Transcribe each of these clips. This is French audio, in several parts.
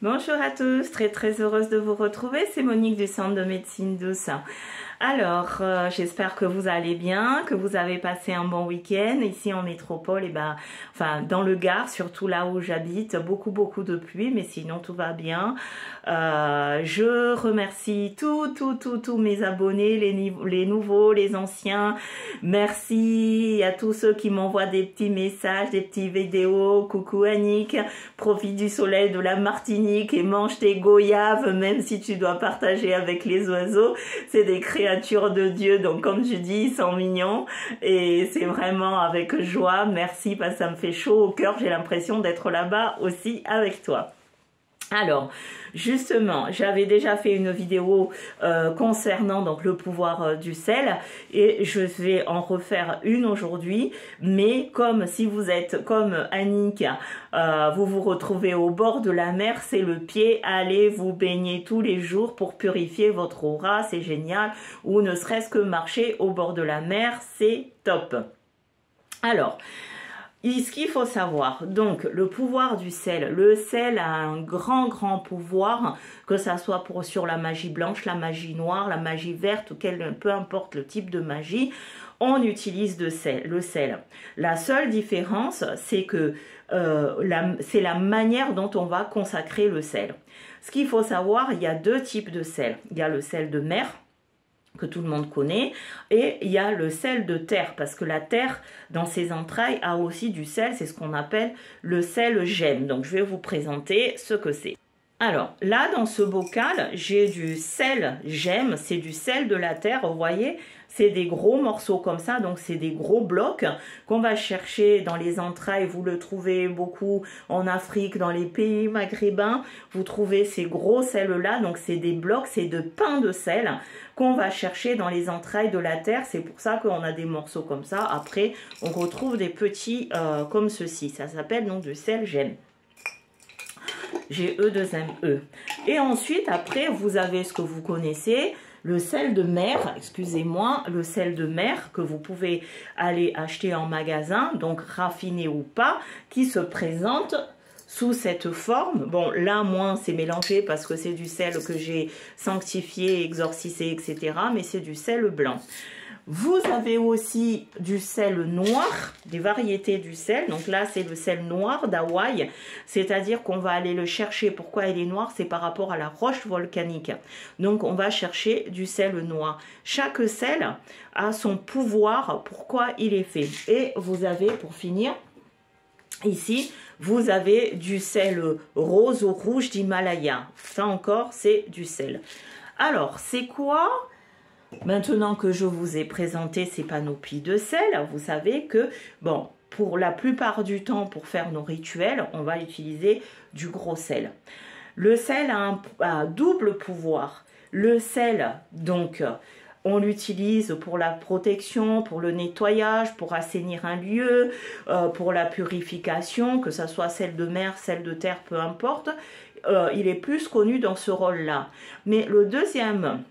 Bonjour à tous, très heureuse de vous retrouver, c'est Monique du Centre de Médecine Douce. Alors, j'espère que vous allez bien, que vous avez passé un bon week-end ici en métropole, et enfin dans le Gard, surtout là où j'habite, beaucoup de pluie, mais sinon tout va bien. Je remercie tous mes abonnés, les nouveaux, les anciens. Merci à tous ceux qui m'envoient des petits messages, des petites vidéos. Coucou Annick, profite du soleil de la Martinique et mange tes goyaves, même si tu dois partager avec les oiseaux. C'est des créatures de Dieu, donc comme je dis, ils sont mignons et c'est vraiment avec joie. Merci parce que ça me fait chaud au cœur, j'ai l'impression d'être là-bas aussi avec toi. Alors, justement, j'avais déjà fait une vidéo concernant donc le pouvoir du sel et je vais en refaire une aujourd'hui, mais comme si vous êtes comme Annick, vous vous retrouvez au bord de la mer, c'est le pied, allez vous baigner tous les jours pour purifier votre aura, c'est génial, ou ne serait-ce que marcher au bord de la mer, c'est top. Alors, ce qu'il faut savoir, donc le pouvoir du sel. Le sel a un grand pouvoir, que ça soit sur la magie blanche, la magie noire, la magie verte, peu importe le type de magie, on utilise le sel. La seule différence, c'est que c'est la manière dont on va consacrer le sel. Ce qu'il faut savoir, il y a deux types de sel. Il y a le sel de mer, que tout le monde connaît, et il y a le sel de terre, parce que la terre, dans ses entrailles, a aussi du sel, c'est ce qu'on appelle le sel gemme. Donc, je vais vous présenter ce que c'est. Alors, là, dans ce bocal, j'ai du sel gemme, c'est du sel de la terre, vous voyez, c'est des gros morceaux comme ça, donc c'est des gros blocs qu'on va chercher dans les entrailles. Vous le trouvez beaucoup en Afrique, dans les pays maghrébins, vous trouvez ces gros sels-là, donc c'est des blocs, c'est de pain de sel qu'on va chercher dans les entrailles de la terre. C'est pour ça qu'on a des morceaux comme ça. Après, on retrouve des petits comme ceci, ça s'appelle donc du sel gemme. G-E-2-M-E. Et ensuite, après, vous avez ce que vous connaissez, le sel de mer, excusez-moi, le sel de mer que vous pouvez aller acheter en magasin, donc raffiné ou pas, qui se présente sous cette forme. Bon, là, moi, c'est mélangé parce que c'est du sel que j'ai sanctifié, exorcisé, etc. Mais c'est du sel blanc. Vous avez aussi du sel noir, des variétés du sel. Donc là, c'est le sel noir d'Hawaï, c'est-à-dire qu'on va aller le chercher. Pourquoi il est noir? C'est par rapport à la roche volcanique. Donc, on va chercher du sel noir. Chaque sel a son pouvoir, pourquoi il est fait. Et vous avez, pour finir, ici, vous avez du sel rose ou rouge d'Himalaya. Ça encore, c'est du sel. Alors, c'est quoi? Maintenant que je vous ai présenté ces panoplies de sel, vous savez que, bon, pour la plupart du temps, pour faire nos rituels, on va utiliser du gros sel. Le sel a un double pouvoir. Le sel, donc, on l'utilise pour la protection, pour le nettoyage, pour assainir un lieu, pour la purification, que ce soit sel de mer, sel de terre, peu importe. Il est plus connu dans ce rôle-là. Mais le deuxième...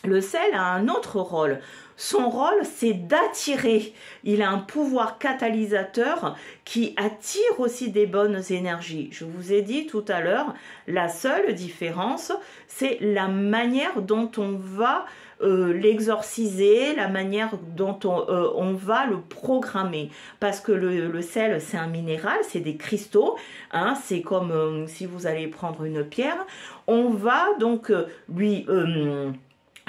Le sel a un autre rôle. Son rôle, c'est d'attirer. Il a un pouvoir catalysateur qui attire aussi des bonnes énergies. Je vous ai dit tout à l'heure, la seule différence, c'est la manière dont on va l'exorciser, la manière dont on va le programmer. Parce que le sel, c'est un minéral, c'est des cristaux. Hein, c'est comme si vous allez prendre une pierre. On va donc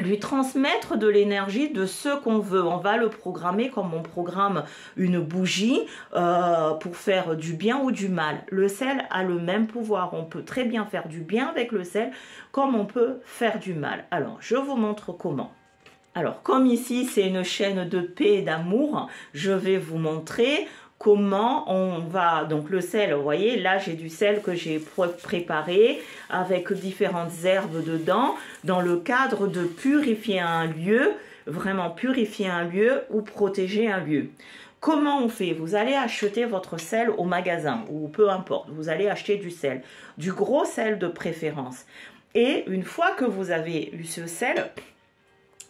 lui transmettre de l'énergie de ce qu'on veut. On va le programmer comme on programme une bougie pour faire du bien ou du mal. Le sel a le même pouvoir. On peut très bien faire du bien avec le sel comme on peut faire du mal. Alors, je vous montre comment. Alors, comme ici, c'est une chaîne de paix et d'amour, je vais vous montrer comment on va, donc le sel, vous voyez, là j'ai du sel que j'ai préparé avec différentes herbes dedans, dans le cadre de purifier un lieu, vraiment purifier un lieu ou protéger un lieu. Comment on fait? Vous allez acheter votre sel au magasin, ou peu importe, vous allez acheter du sel, du gros sel de préférence. Et une fois que vous avez eu ce sel,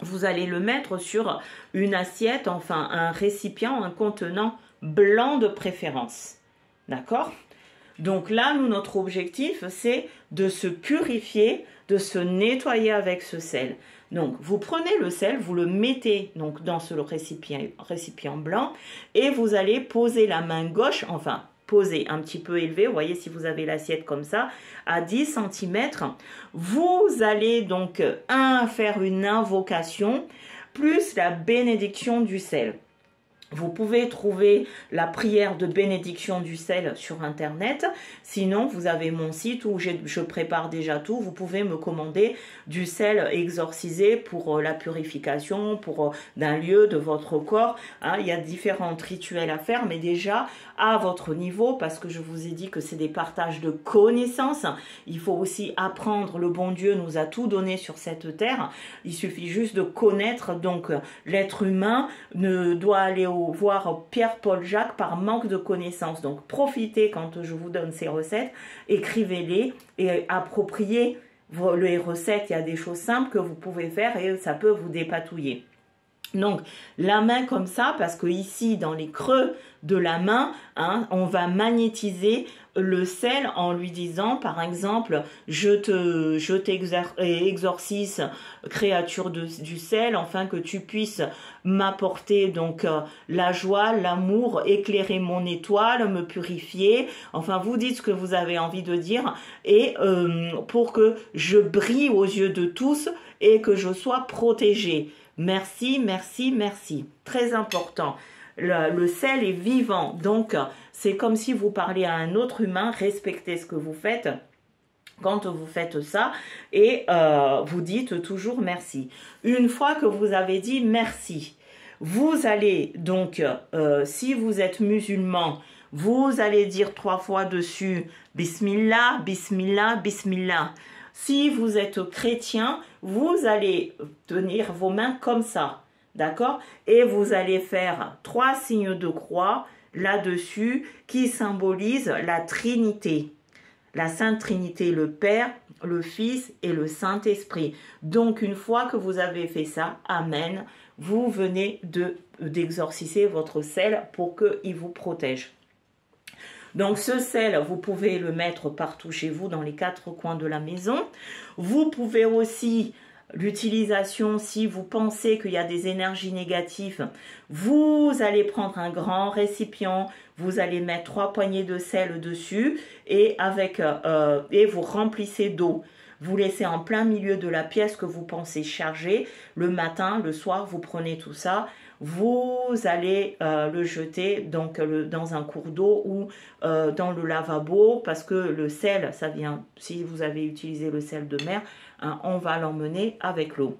vous allez le mettre sur une assiette, enfin un récipient, un contenant blanc de préférence. D'accord? Donc là, nous, notre objectif, c'est de se purifier, de se nettoyer avec ce sel. Donc, vous prenez le sel, vous le mettez donc dans ce récipient blanc et vous allez poser la main gauche, enfin, poser un petit peu élevé, vous voyez si vous avez l'assiette comme ça, à 10 cm. Vous allez donc faire une invocation plus la bénédiction du sel. Vous pouvez trouver la prière de bénédiction du sel sur internet. Sinon, vous avez mon site où je prépare déjà tout. Vous pouvez me commander du sel exorcisé pour la purification, pour d'un lieu, de votre corps. Hein, il y a différents rituels à faire, mais déjà à votre niveau, parce que je vous ai dit que c'est des partages de connaissances. Il faut aussi apprendre. Le bon Dieu nous a tout donné sur cette terre. Il suffit juste de connaître. Donc, l'être humain ne doit aller voir Pierre, Paul, Jacques par manque de connaissances. Donc, profitez quand je vous donne ces recettes, écrivez-les et appropriez les recettes. Il y a des choses simples que vous pouvez faire et ça peut vous dépatouiller. Donc, la main comme ça, parce que ici, dans les creux de la main, hein, on va magnétiser le sel en lui disant, par exemple, je t'exorcise, créature du sel, afin que tu puisses m'apporter donc la joie, l'amour, éclairer mon étoile, me purifier. Enfin, vous dites ce que vous avez envie de dire et pour que je brille aux yeux de tous et que je sois protégée. Merci, merci, merci. Très important. Le sel est vivant, donc c'est comme si vous parliez à un autre humain. Respectez ce que vous faites quand vous faites ça et vous dites toujours merci. Une fois que vous avez dit merci, vous allez donc, si vous êtes musulman, vous allez dire 3 fois dessus Bismillah, Bismillah, Bismillah. Si vous êtes chrétien, vous allez tenir vos mains comme ça, d'accord? Et vous allez faire 3 signes de croix là-dessus qui symbolisent la Trinité. La Sainte Trinité, le Père, le Fils et le Saint-Esprit. Donc, une fois que vous avez fait ça, Amen, vous venez d'exorciser votre sel pour qu'il vous protège. Donc ce sel, vous pouvez le mettre partout chez vous, dans les 4 coins de la maison. Vous pouvez aussi, l'utilisation, si vous pensez qu'il y a des énergies négatives, vous allez prendre un grand récipient, vous allez mettre 3 poignées de sel dessus et vous remplissez d'eau. Vous laissez en plein milieu de la pièce que vous pensez charger. Le matin, le soir, vous prenez tout ça. Vous allez le jeter donc dans un cours d'eau ou dans le lavabo parce que le sel, ça vient, si vous avez utilisé le sel de mer, hein, on va l'emmener avec l'eau.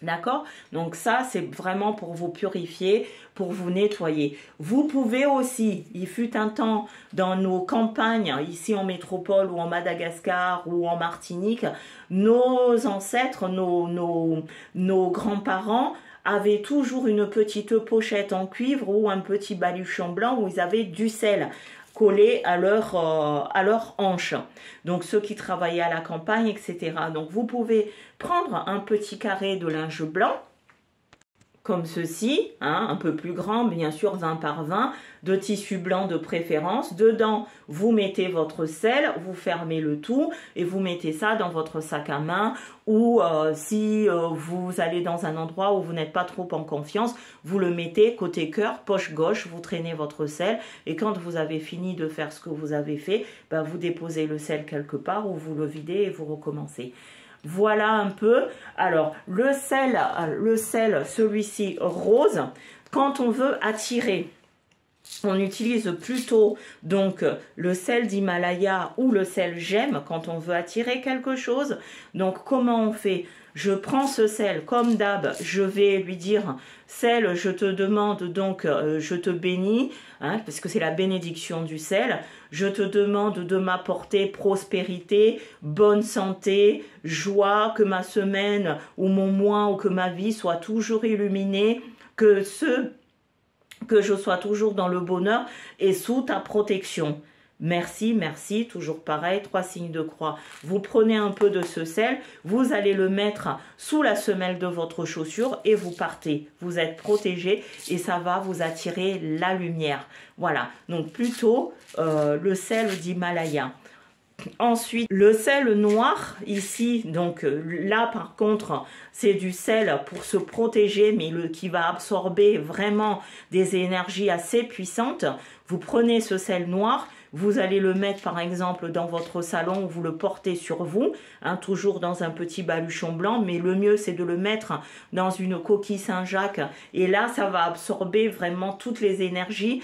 D'accord? Donc ça, c'est vraiment pour vous purifier, pour vous nettoyer. Vous pouvez aussi, il fut un temps dans nos campagnes, ici en métropole ou en Madagascar ou en Martinique, nos ancêtres, nos grands-parents avaient toujours une petite pochette en cuivre ou un petit baluchon blanc où ils avaient du sel collé à leur hanche. Donc ceux qui travaillaient à la campagne, etc. Donc vous pouvez prendre un petit carré de linge blanc, comme ceci, hein, un peu plus grand, bien sûr 20 par 20, de tissu blanc de préférence. Dedans, vous mettez votre sel, vous fermez le tout et vous mettez ça dans votre sac à main ou si vous allez dans un endroit où vous n'êtes pas trop en confiance, vous le mettez côté cœur, poche gauche, vous traînez votre sel et quand vous avez fini de faire ce que vous avez fait, ben, vous déposez le sel quelque part ou vous le videz et vous recommencez. Voilà un peu. Alors, le sel, celui-ci rose, quand on veut attirer, on utilise plutôt donc le sel d'Himalaya ou le sel gemme quand on veut attirer quelque chose. Donc, comment on fait? Je prends ce sel, comme d'hab, je vais lui dire, sel, je te demande donc, je te bénis, hein, parce que c'est la bénédiction du sel. Je te demande de m'apporter prospérité, bonne santé, joie, que ma semaine ou mon mois ou que ma vie soit toujours illuminée, que je sois toujours dans le bonheur et sous ta protection. Merci, merci, toujours pareil, 3 signes de croix. Vous prenez un peu de ce sel, vous allez le mettre sous la semelle de votre chaussure et vous partez. Vous êtes protégé et ça va vous attirer la lumière. Voilà, donc plutôt le sel d'Himalaya. Ensuite, le sel noir, ici, donc là par contre, c'est du sel pour se protéger, mais qui va absorber vraiment des énergies assez puissantes. Vous prenez ce sel noir, vous allez le mettre par exemple dans votre salon, vous le portez sur vous, hein, toujours dans un petit baluchon blanc, mais le mieux c'est de le mettre dans une coquille Saint-Jacques et là ça va absorber vraiment toutes les énergies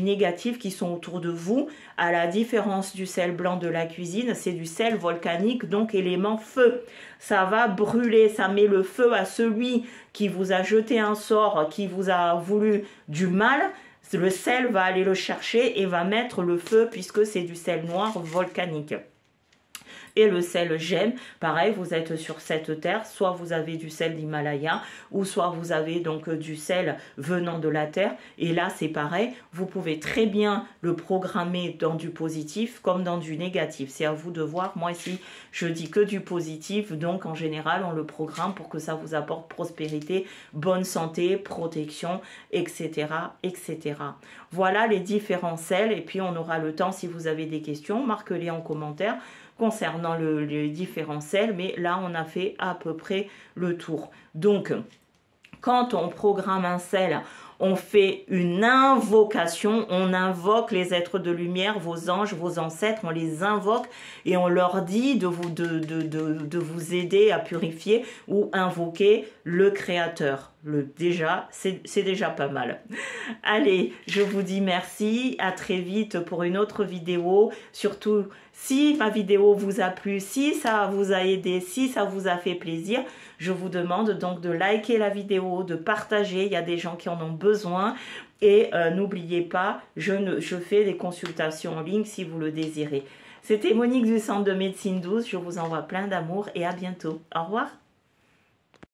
négatives qui sont autour de vous. À la différence du sel blanc de la cuisine, c'est du sel volcanique, donc élément feu. Ça va brûler, ça met le feu à celui qui vous a jeté un sort, qui vous a voulu du mal. Le sel va aller le chercher et va mettre le feu puisque c'est du sel noir volcanique. Et le sel gemme, pareil, vous êtes sur cette terre, soit vous avez du sel d'Himalaya, ou soit vous avez donc du sel venant de la terre. Et là, c'est pareil, vous pouvez très bien le programmer dans du positif comme dans du négatif. C'est à vous de voir. Moi ici, je dis que du positif, donc en général, on le programme pour que ça vous apporte prospérité, bonne santé, protection, etc., etc. Voilà les différents sels. Et puis, on aura le temps, si vous avez des questions, marquez-les en commentaire concernant les différents sels, mais là on a fait à peu près le tour. Donc quand on programme un sel, on fait une invocation, on invoque les êtres de lumière, vos anges, vos ancêtres, on les invoque et on leur dit de vous aider à purifier ou invoquer le Créateur. C'est déjà pas mal. Allez, je vous dis merci, à très vite pour une autre vidéo. Surtout, si ma vidéo vous a plu, si ça vous a aidé, si ça vous a fait plaisir, je vous demande donc de liker la vidéo, de partager. Il y a des gens qui en ont besoin. Et n'oubliez pas, je fais des consultations en ligne si vous le désirez. C'était Monique du Centre de Médecine Douce. Je vous envoie plein d'amour et à bientôt. Au revoir.